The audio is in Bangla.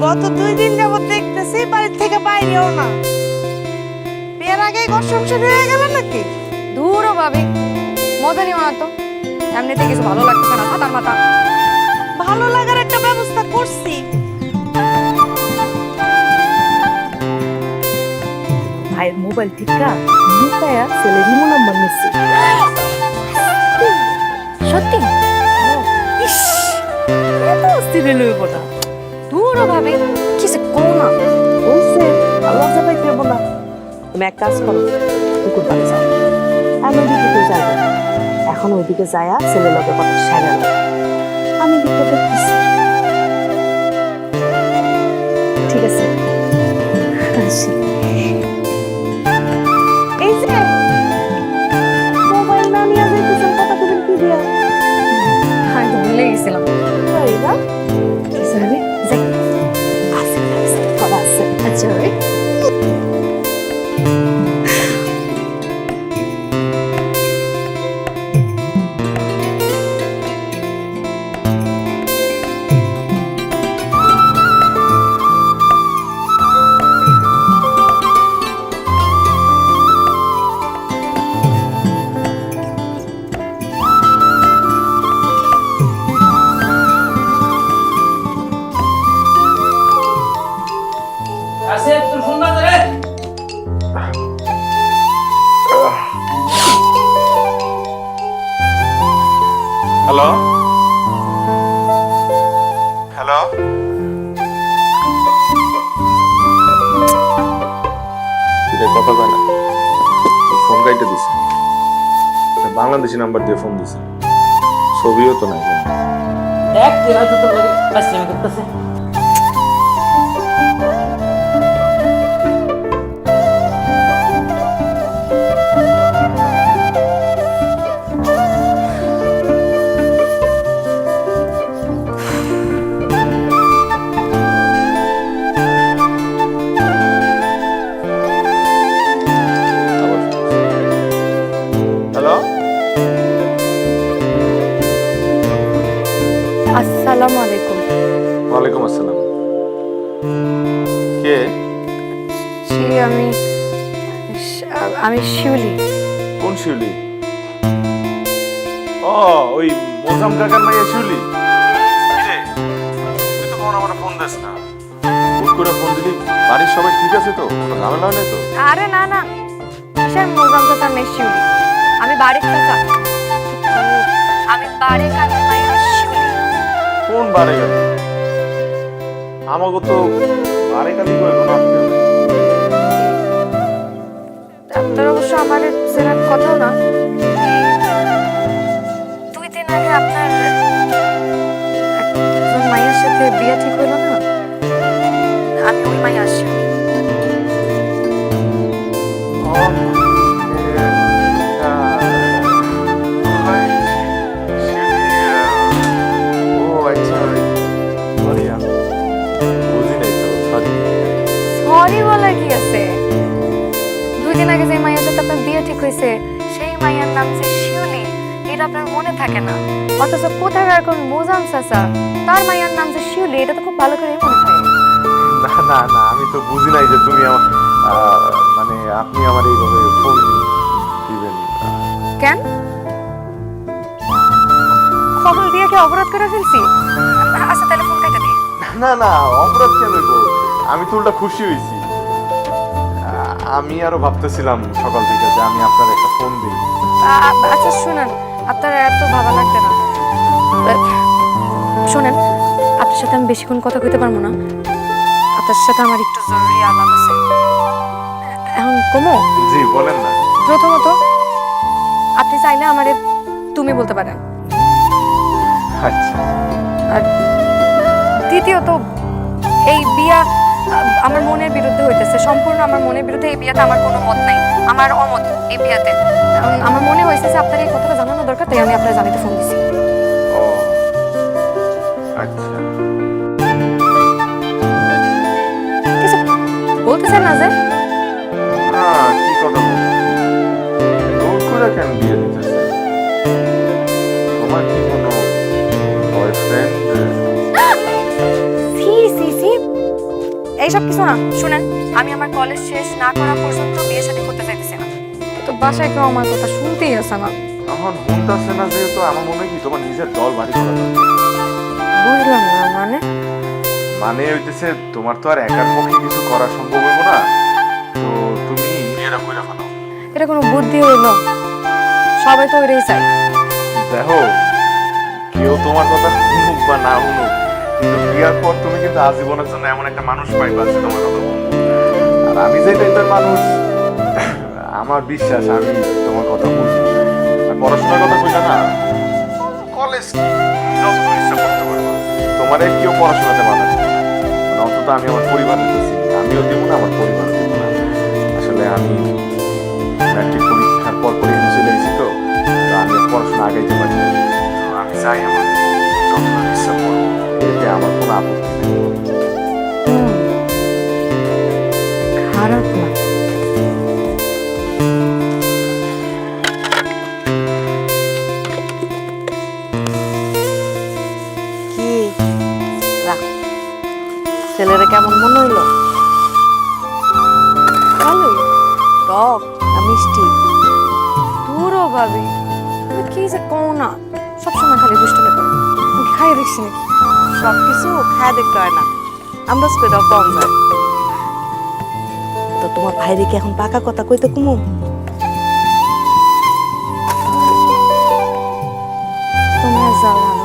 গত 2 দিন যাবত দেখতেছি বাড়ি থেকে বাইরেও না। বিয়ের আগে ঘর সংসার হয়ে গেল নাকি? দূরও ভাবি, মজা নিও না তো। এমনিতে কিছু ভালো লাগতেছে না, ছাতার মাথা। ভালো লাগার একটা ব্যবস্থা করছি। ভাইয়ের মোবাইল থেকে লুকায়া ছেলে রিমো নাম্বার নিচ্ছি। সত্যি? ইস, এত অস্থির লইব না। দূরও ভাবি, কিছু কও না। বলছে আল্লাহ যাবাই দেবো না। তুমি এক কাজ করো, পুকুর পাড়ে যাও। আমি ওইদিকে তো যাই না। এখন ওইদিকে যায়া ছেলে লোকের কথা সারা না। আমি দিকটা দেখতেছি। ঠিক আছে, আসি। এই যে মোবাইল না নিয়ে যাইতেছেন, কথা বলেন কি দিয়া? আমি তো ভুলে গেছিলাম। তাই না? কিছু হবে? যাই। আছে, আছে, বাবা আছে। আচ্ছা ভাবি। আসিফ তোর ফোন বাজে রে। হ্যালো হ্যালো, কথা কয় না, ফোন কাইটা দিছে। বাংলাদেশি নাম্বার দিয়ে ফোন দিছে, ছবিও তো নাই। দেখ তুই হয়তো তোর লগে পাইছিলাম করতেছে। হ্যালো, আসসালামু আলাইকুম। ওয়ালাইকুম আসসালাম। কে? জি, আমি শিউলি। কোন শিউলি? ও, ওই মোজাম কাকার মাইয়া শিউলি। কিরে, তুই তো কখনো আমার ফোন দিস না। হুট করে ফোন দিলি, বাড়ির সবাই ঠিক আছে তো? কোনো ঝামেলা হয় নাই তো? আরে না না, কিসের মোজাম চাচার মেয়ে শিউলি? আমি বাড়ির চাচা। আমি বাড়ির কাকার মায়ের শিউলি। কোন বারে গেল? আমাকে তো বারে কালি করে কোনো আত্মীয় নেই। আপনার অবশ্য আমার চেনার কথাও না। 2 দিন আগে আপনার একজন মায়ের সাথে বিয়ে ঠিক হইল না? আমি ওই মাই আসছি। সরি বলার কি আছে? 2 দিন আগে যে মায়ের সাথে আপনার বিয়ে ঠিক হয়েছে, সেই মায়ের নাম যে শিউলি, এটা আপনার মনে থাকে না। অথচ কোথাকার কোন মোজাম চাচা, তার মায়ের নাম যে শিউলি, এটা তো খুব ভালো করে মনে থাকে। না না না, আমি তো বুঝি নাই যে তুমি মানে আপনি আমার এইভাবে ফোন দিবেন। কেন? খবর দিয়ে কি অপরাধ করে ফেলছি? আচ্ছা তাহলে ফোন কেটে দিই। না না, অপরাধ কেন হইব? আমি তো উল্টা খুশি হয়েছি। আমি আরো ভাবতেছিলাম সকাল থেকে যে আমি আপনার একটা ফোন দিই। আচ্ছা শুনেন, আপনার এত ভাবা লাগবে না। শোনেন, আপনার সাথে আমি বেশিক্ষণ কথা কইতে পারবো না। আপনার সাথে আমার একটু জরুরি আলাপ আছে। এখন কমো? জি বলেন না। প্রথমত, আপনি চাইলে আমারে তুমি বলতে পারেন। আচ্ছা। আর দ্বিতীয়ত, এই বিয়া আমার মনের বিরুদ্ধে হইতেছে, সম্পূর্ণ আমার মনের বিরুদ্ধে। এই বিয়াতে আমার কোনো মত নাই, আমার অমত এই বিয়াতে। আমার মনে হয়েছে যে আপনার এই কথাটা জানানো দরকার, তাই আমি আপনার জানাতে ফোন দিছি। ও আচ্ছা, কিছু বলতেছেন না যে? না কি কথা বলবো, জোর করে কেন বিয়ে দিতেছে? তোমার কি কোনো বয়ফ্রেন্ড? সি সি সি, এইসব কিছু না, শুনেন, আমি আমার কলেজ শেষ না করা পর্যন্ত বিয়ে শাদী করতে চাইতেছি না। তো বাসায় কেউ আমার কথা শুনতেই আসে না। এখন শুনতেছে না যেহেতু আমার মনে হয় কি তোমার নিজের দল বাড়ি করা দরকার। বুঝলাম না মানে। মানে হইতেছে তোমার তো আর একার পক্ষে কিছু করা সম্ভব হইব না, তো তুমি বিয়েটা কইরা ফেলো। এটা কোনো বুদ্ধি হইল? সবাই তো ওইটাই চাই। দেখো, কেউ তোমার কথা শুনুক বা না শুনুক, কিন্তু বিয়ার পর তুমি কিন্তু আজীবনের জন্য এমন একটা মানুষ পাইবা যে তোমার কথা বলবে। আর আমি যে টাইপের মানুষ, আমার বিশ্বাস আমি তোমার কথা বুঝবো। আর পড়াশোনার কথা কইলা না, কলেজ কি তুমি যতদূর ইচ্ছা করতে পারবা, তোমার কেউ পড়াশোনাতে বাধা দিবে না। মানে অন্তত আমি আমার পরিবার দিতেছি, আমিও দিব না, আমার পরিবার দিব না। আসলে আমি ম্যাট্রিক পরীক্ষার পর এনে চলে এসেছি, তো তো আমি আর পড়াশোনা আগাইতে পারি না। তো আমি চাই আমার যতদূর ইচ্ছা করবো, এতে আমার কোনো আপত্তি নেই। খারাপ না। কি রাখ, ছেলেরা কেমন মনে হইলো? ভালোই। টক না মিষ্টি? দূরও ভাবি, তুমি কি যে কও না, সবসময় খালি দুষ্টুমি করো। আমি কি খাইয়ে দেখছি নাকি? সবকিছু খায় দেখতে হয় না, আন্দাজ করে কম যায়। তো তোমার ভাইরে কি এখন পাকা কথা কইতে কুমু? তোমরা যাও ভালো